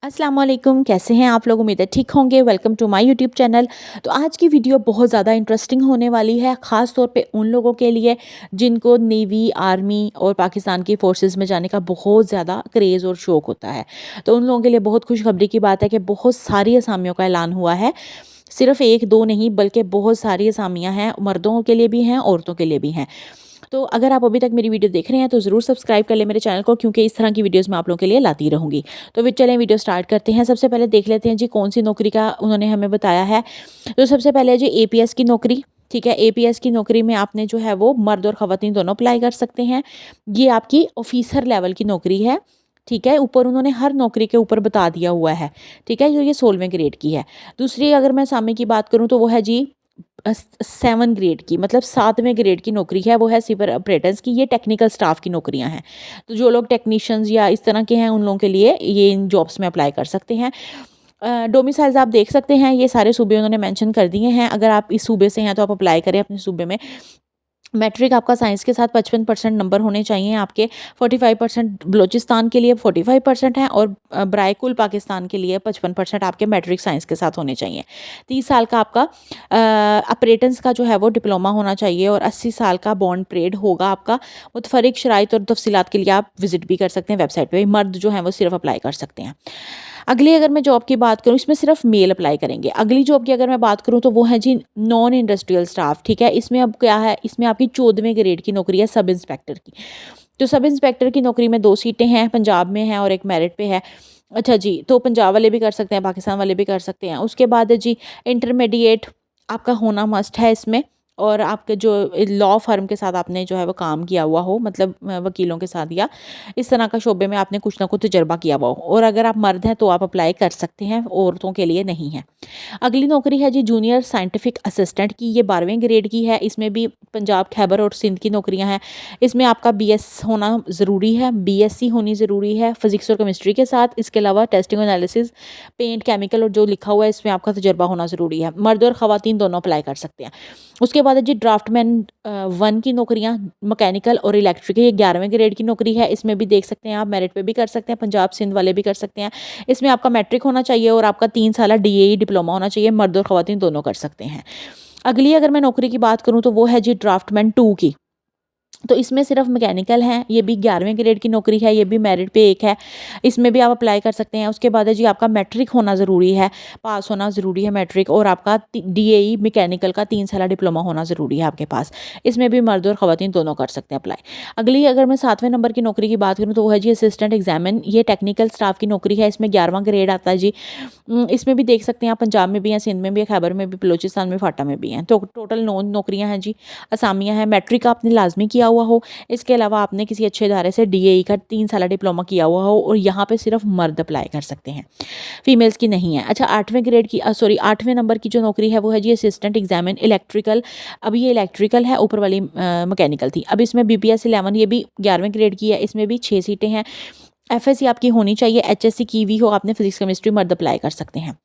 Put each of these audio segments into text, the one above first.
अस्सलाम वालेकुम, कैसे हैं आप लोग? उम्मीद है ठीक होंगे। Welcome to my YouTube channel. तो आज की वीडियो बहुत ज़्यादा इंटरेस्टिंग होने वाली है, ख़ास तौर पे उन लोगों के लिए जिनको नेवी, आर्मी और पाकिस्तान की फ़ोर्सेस में जाने का बहुत ज़्यादा क्रेज़ और शौक़ होता है। तो उन लोगों के लिए बहुत खुशखबरी की बात है कि बहुत सारी असामियों का ऐलान हुआ है। सिर्फ़ 1-2 नहीं बल्कि बहुत सारी असामियाँ हैं, मर्दों के लिए भी हैं, औरतों के लिए भी हैं। तो अगर आप अभी तक मेरी वीडियो देख रहे हैं तो ज़रूर सब्सक्राइब कर लें मेरे चैनल को, क्योंकि इस तरह की वीडियोस मैं आप लोगों के लिए लाती रहूँगी। तो फिर चलें वीडियो स्टार्ट करते हैं। सबसे पहले देख लेते हैं जी कौन सी नौकरी का उन्होंने हमें बताया है। तो सबसे पहले है जी एपीएस की नौकरी। ठीक है, एपीएस की नौकरी में आपने जो है वो मर्द और ख़वातीन दोनों अप्लाई कर सकते हैं। ये आपकी ऑफ़िसर लेवल की नौकरी है। ठीक है, ऊपर उन्होंने हर नौकरी के ऊपर बता दिया हुआ है। ठीक है, जो ये 16वें ग्रेड की है। दूसरी अगर मैं असामी की बात करूँ तो वो है जी 7 ग्रेड की, मतलब 7वें ग्रेड की नौकरी है, वो है सिवर ऑपरेटर्स की। ये टेक्निकल स्टाफ की नौकरियां हैं। तो जो लोग टेक्नीशियंस या इस तरह के हैं उन लोगों के लिए ये इन जॉब्स में अप्लाई कर सकते हैं। डोमिसाइल्स आप देख सकते हैं, ये सारे सूबे उन्होंने मेंशन कर दिए हैं। अगर आप इस सूबे से हैं तो आप अप्लाई करें अपने सूबे में। मैट्रिक आपका साइंस के साथ 55% नंबर होने चाहिए आपके। 45% बलूचिस्तान के लिए 45% है, और बराए कुल पाकिस्तान के लिए 55% आपके मैट्रिक साइंस के साथ होने चाहिए। 30 साल का आपका अपरेटेंस का जो है वो डिप्लोमा होना चाहिए, और 80 साल का बॉन्ड परेड होगा आपका। मुतफरिक शराइत और तफसीलात के लिए आप विजिट भी कर सकते हैं वेबसाइट पे। मर्द जो है वो सिर्फ अप्लाई कर सकते हैं। अगली अगर मैं जॉब की बात करूँ, इसमें सिर्फ मेल अप्लाई करेंगे। अगली जॉब की अगर मैं बात करूँ तो वो है जी नॉन इंडस्ट्रियल स्टाफ। ठीक है, इसमें अब क्या है, इसमें आपकी 14वें ग्रेड की नौकरी है सब इंस्पेक्टर की। तो सब इंस्पेक्टर की नौकरी में 2 सीटें हैं, पंजाब में है और एक मेरिट पे है। अच्छा जी, तो पंजाब वाले भी कर सकते हैं, पाकिस्तान वाले भी कर सकते हैं। उसके बाद है जी इंटरमीडिएट आपका होना मस्ट है इसमें, और आपके जो लॉ फर्म के साथ आपने जो है वो काम किया हुआ हो, मतलब वकीलों के साथ या इस तरह का शोबे में आपने कुछ ना कुछ तजर्बा किया हुआ हो। और अगर आप मर्द हैं तो आप अप्लाई कर सकते हैं, औरतों के लिए नहीं है। अगली नौकरी है जी जूनियर साइंटिफिक असिस्टेंट की। ये 12वें ग्रेड की है। इसमें भी पंजाब, खैबर और सिंध की नौकरियां हैं। इसमें आपका बीएस होना ज़रूरी है, बीएससी होनी ज़रूरी है फिजिक्स और केमिस्ट्री के साथ। इसके अलावा टेस्टिंग एनालिसिस, पेंट, केमिकल और जो लिखा हुआ है इसमें आपका तजर्बा होना ज़रूरी है। मर्द और ख़वातीन दोनों अप्लाई कर सकते हैं। उसके बाद है जी ड्राफ्टमैन 1 की नौकरियां, मैकेनिकल और इलेक्ट्रिक। ये 11वें ग्रेड की नौकरी है। इसमें भी देख सकते हैं आप, मेरिट पे भी कर सकते हैं, पंजाब सिंध वाले भी कर सकते हैं। इसमें आपका मैट्रिक होना चाहिए और आपका 3 साल डीएई डिप्लोमा होना चाहिए। मर्द और ख़वातीन दोनों कर सकते हैं। अगली अगर मैं नौकरी की बात करूँ तो वो है जी ड्राफ्टमैन 2 की। तो इसमें सिर्फ मैकेनिकल हैं। ये भी 11वें ग्रेड की नौकरी है। ये भी मेरिट पे एक है। इसमें भी आप अप्लाई कर सकते हैं। उसके बाद है जी आपका मैट्रिक होना ज़रूरी है, पास होना ज़रूरी है मैट्रिक, और आपका डीएई मैकेनिकल का 3 साल डिप्लोमा होना ज़रूरी है आपके पास। इसमें भी मर्द और ख़वातीन दोनों कर सकते हैं अप्लाई। अगली अगर मैं 7वें नंबर की नौकरी की बात करूँ तो वो है जी असिस्टेंट एग्जामिन। ये टेक्निकल स्टाफ की नौकरी है। इसमें 11वां ग्रेड आता है जी। इसमें भी देख सकते हैं आप, पंजाब में भी हैं, सिंध में भी है, खैबर में भी, बलूचिस्तान में, फाटा में भी हैं। तो टोटल 9 नौकरियां हैं जी, असामियां हैं। मैट्रिक आपने लाजमी किया हुआ हो। इसके अलावा आपने किसी अच्छे इदारे से डीएई का 3 साल डिप्लोमा किया हुआ हो, और यहाँ पे सिर्फ मर्द अप्लाई कर सकते हैं, फीमेल्स की नहीं है। अच्छा, 8वें ग्रेड की सॉरी 8वें नंबर की जो नौकरी है वो है जी असिस्टेंट एग्जामिन इलेक्ट्रिकल। अब ये इलेक्ट्रिकल है, ऊपर वाली मैकेनिकल थी। अब इसमें बीपीएस 11, ये भी 11वें ग्रेड की है। इसमें भी 6 सीटें हैं। एफएससी आपकी होनी चाहिए, एचएससी की भी हो आपने, फिजिक्स केमिस्ट्री, मर्द अप्लाई कर सकते हैं।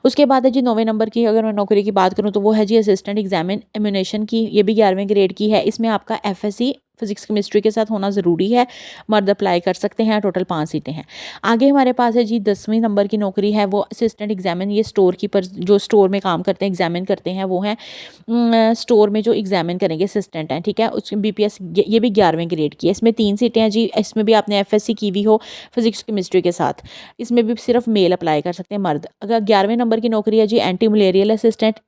उसके बाद है जी 9वें नंबर की अगर मैं नौकरी की बात करूँ तो वो है जी असिस्टेंट एग्जामिन एम्यूनेशन की। ये भी 11वें ग्रेड की है। इसमें आपका एफएससी फिजिक्स केमिस्ट्री के साथ होना ज़रूरी है। मर्द अप्लाई कर सकते हैं। टोटल 5 सीटें हैं। आगे हमारे पास है जी 10वीं नंबर की नौकरी है, वो असिस्टेंट एग्जामिन। ये स्टोर कीपर जो स्टोर में काम करते हैं, एग्जामिन करते हैं, वो हैं स्टोर में जो एग्जामिन करेंगे असिस्टेंट हैं। ठीक है, उसमें बीपीएस ये भी 11वें ग्रेड की है। इसमें 3 सीटें हैं जी। इसमें भी आपने एफएससी की भी हो फिजिक्स केमिस्ट्री के साथ। इसमें भी सिर्फ मेल अप्लाई कर सकते हैं, मर्द। अगर 11वें नंबर की नौकरी है जी एंटी मलेरियल असिस्टेंट,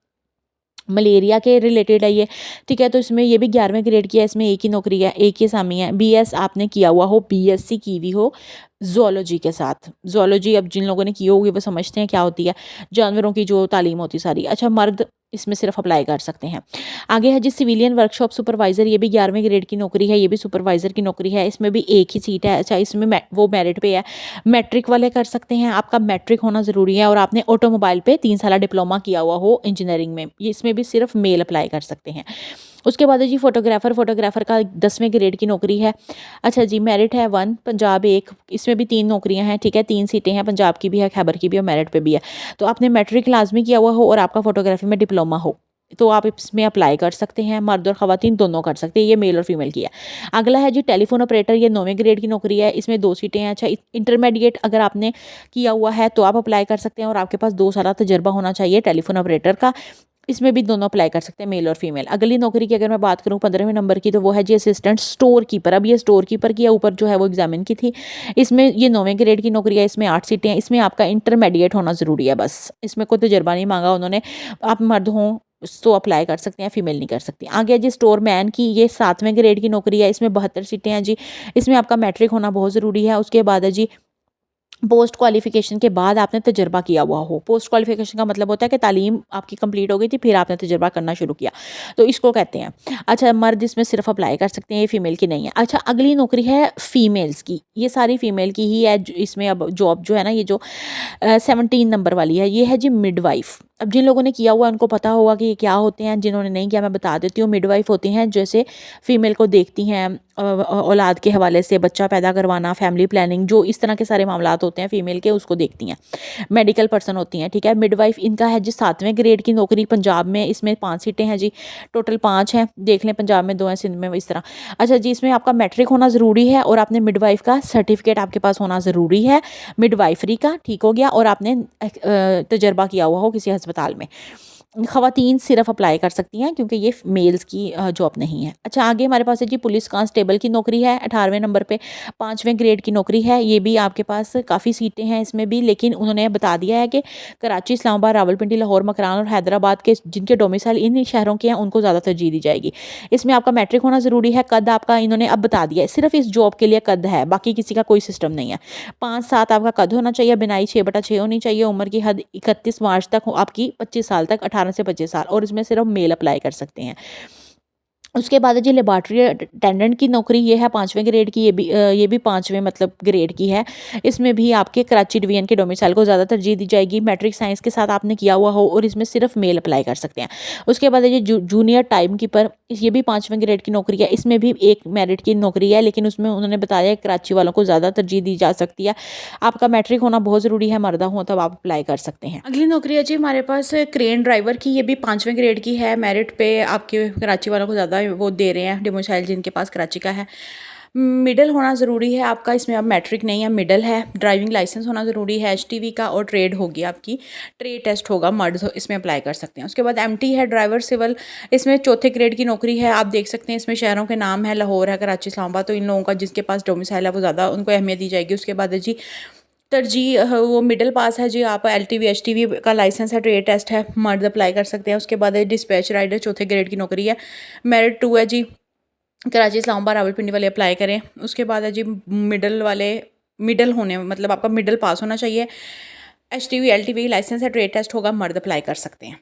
मलेरिया के रिलेटेड है ये। ठीक है, तो इसमें ये भी 11वें ग्रेड की है। इसमें एक ही नौकरी है, एक ही असामी है। बीएस आपने किया हुआ हो, बीएससी की हुई हो ज़ूलॉजी के साथ। ज़ूलॉजी अब जिन लोगों ने की होगी वो समझते हैं क्या होती है, जानवरों की जो तालीम होती सारी। अच्छा, मर्द इसमें सिर्फ अप्लाई कर सकते हैं। आगे है जी सिविलियन वर्कशॉप सुपरवाइज़र। ये भी 11वें ग्रेड की नौकरी है। ये भी सुपरवाइज़र की नौकरी है। इसमें भी एक ही सीट है। अच्छा, इसमें वो मेरिट पे है। मैट्रिक वाले कर सकते हैं। आपका मैट्रिक होना ज़रूरी है, और आपने ऑटोमोबाइल पे 3 साल डिप्लोमा किया हुआ हो इंजीनियरिंग में। ये इसमें भी सिर्फ मेल अप्लाई कर सकते हैं। उसके बाद है जी फोटोग्राफ़र। फोटोग्राफ़र का 10वें ग्रेड की नौकरी है। अच्छा जी, मेरिट है 1, पंजाब 1। इसमें भी 3 नौकरियां हैं। ठीक है, 3 सीटें हैं, पंजाब की भी है, खैबर की भी और मेरिट पे भी है। तो आपने मैट्रिक लाजमी किया हुआ हो और आपका फोटोग्राफी में डिप्लोमा हो। तो आप इसमें अप्लाई कर सकते हैं। मर्द और ख़वातीन दोनों कर सकते हैं, ये मेल और फीमेल की है। अगला है जी टेलीफोन ऑपरेटर, ये 9वें ग्रेड की नौकरी है, इसमें 2 सीटें हैं। अच्छा, इंटरमीडिएट अगर आपने किया हुआ है तो आप अप्लाई कर सकते हैं और आपके पास 2 साल तजुर्बा होना चाहिए टेलीफोन ऑपरेटर का। इसमें भी दोनों अप्लाई कर सकते हैं, मेल और फीमेल। अगली नौकरी की अगर मैं बात करूँ 15वें नंबर की, तो वो है जी असिस्टेंट स्टोर कीपर। अब ये स्टोर कीपर की है, ऊपर जो है वो एग्जामिन की थी। इसमें ये 9वें ग्रेड की नौकरी है, इसमें 8 सीटें हैं। इसमें आपका इंटरमीडिएट होना ज़रूरी है बस, इसमें कोई तजुर्बा नहीं मांगा उन्होंने। आप मर्द हों तो अप्लाई कर सकते हैं, फीमेल नहीं कर सकती। आगे है जी स्टोर मैन की, ये 7वें ग्रेड की नौकरी है, इसमें 72 सीटें हैं जी। इसमें आपका मैट्रिक होना बहुत ज़रूरी है। उसके बाद है जी पोस्ट क्वालिफिकेशन के बाद आपने तजुर्बा किया हुआ हो। पोस्ट क्वालिफिकेशन का मतलब होता है कि तालीम आपकी कंप्लीट हो गई थी, फिर आपने तजुर्बा करना शुरू किया, तो इसको कहते हैं। अच्छा, मर्द इसमें सिर्फ अप्लाई कर सकते हैं, ये फीमेल की नहीं है। अच्छा, अगली नौकरी है फीमेल्स की, ये सारी फीमेल की ही है। इसमें अब जॉब जो है ना, ये जो 17 नंबर वाली है, ये है जी मिडवाइफ। अब जिन लोगों ने किया हुआ है उनको पता होगा कि ये क्या होते हैं, जिन्होंने नहीं किया मैं बता देती हूँ। मिडवाइफ होती हैं जैसे फीमेल को देखती हैं औलाद के हवाले से, बच्चा पैदा करवाना, फैमिली प्लानिंग, जो इस तरह के सारे मामलात होते हैं फीमेल के, उसको देखती हैं। मेडिकल पर्सन होती हैं, ठीक है। मिडवाइफ इनका है जी 7वें ग्रेड की नौकरी, पंजाब में। इसमें 5 सीटें हैं जी, टोटल 5 हैं। देख लें, पंजाब में 2 हैं, सिंध में इस तरह। अच्छा जी, इसमें आपका मैट्रिक होना ज़रूरी है और आपने मिडवाइफ का सर्टिफिकेट आपके पास होना ज़रूरी है, मिडवाइफरी का, ठीक हो गया। और आपने तजर्बा किया हुआ हो किसी अस्पताल में। ख़वातीन सिर्फ अप्लाई कर सकती हैं क्योंकि ये मेल्स की जॉब नहीं है। अच्छा, आगे हमारे पास है जी पुलिस कांस्टेबल की नौकरी है, 18वें नंबर पे, 5वें ग्रेड की नौकरी है। ये भी आपके पास काफ़ी सीटें हैं इसमें भी, लेकिन उन्होंने बता दिया है कि कराची, इस्लामाबाद, रावलपिंडी, लाहौर, मकरान और हैदराबाद के जिनके डोमिसाइल इन शहरों के हैं उनको ज़्यादा तरजीह दी जाएगी। इसमें आपका मैट्रिक होना ज़रूरी है। कद आपका इन्होंने अब बता दिया है, सिर्फ इस जॉब के लिए कद है, बाकी किसी का कोई सिस्टम नहीं है। 5'7" आपका कद होना चाहिए, बिनाई 6/6 होनी चाहिए। उम्र की हद 31 मार्च तक हो आपकी, 25 साल तक, 18 से 25 साल, और इसमें सिर्फ मेल अप्लाई कर सकते हैं। उसके बाद है जी लेबॉरेटरी अटेंडेंट की नौकरी, ये है 5वें ग्रेड की, ये भी 5वें मतलब ग्रेड की है। इसमें भी आपके कराची डिवीजन के डोमिसाइल को ज़्यादा तरजीह दी जाएगी, मैट्रिक साइंस के साथ आपने किया हुआ हो, और इसमें सिर्फ मेल अप्लाई कर सकते हैं। उसके बाद है जी जूनियर टाइम कीपर, ये भी 5वें ग्रेड की नौकरी है। इसमें भी एक मेरिट की नौकरी है, लेकिन उसमें उन्होंने बताया कराची वालों को ज़्यादा तरजीह दी जा सकती है। आपका मैट्रिक होना बहुत ज़रूरी है, मर्दा हो तब आप अप्लाई कर सकते हैं। अगली नौकरी है जी हमारे पास क्रेन ड्राइवर की, ये भी 5वें ग्रेड की है। मेरिट पे आपके कराची वालों को ज़्यादा वो दे रहे हैं, डोमिसाइल जिनके पास कराची का है। मिडल होना ज़रूरी है आपका, इसमें अब मैट्रिक नहीं है, मिडल है। ड्राइविंग लाइसेंस होना ज़रूरी है, HTV का, और ट्रेड होगी आपकी, ट्रेड टेस्ट होगा, मर्द इसमें अप्लाई कर सकते हैं। उसके बाद MT है, ड्राइवर सिविल, इसमें 4थे ग्रेड की नौकरी है। आप देख सकते हैं इसमें शहरों के नाम है, लाहौर है, कराची, इस्लामाबाद, तो इन लोगों का जिसके पास डोमिसाइल है वो ज़्यादा उनको अहमियत दी जाएगी। उसके बाद है जी तरजीह वो मिडिल पास है जी, आप LTV HTV का लाइसेंस है, ट्रेड टेस्ट है, मर्द अप्लाई कर सकते हैं। उसके बाद है डिस्पैच राइडर, 4थे ग्रेड की नौकरी है, मेरिट 2 है जी, कराची, इस्लामाबाद, रावलपिंडी वाले अप्लाई करें। उसके बाद है जी मिडल वाले, मिडल होने मतलब आपका मिडल पास होना चाहिए, HTV LTV लाइसेंस है, ट्रेड टेस्ट होगा, मर्द अप्लाई कर सकते हैं।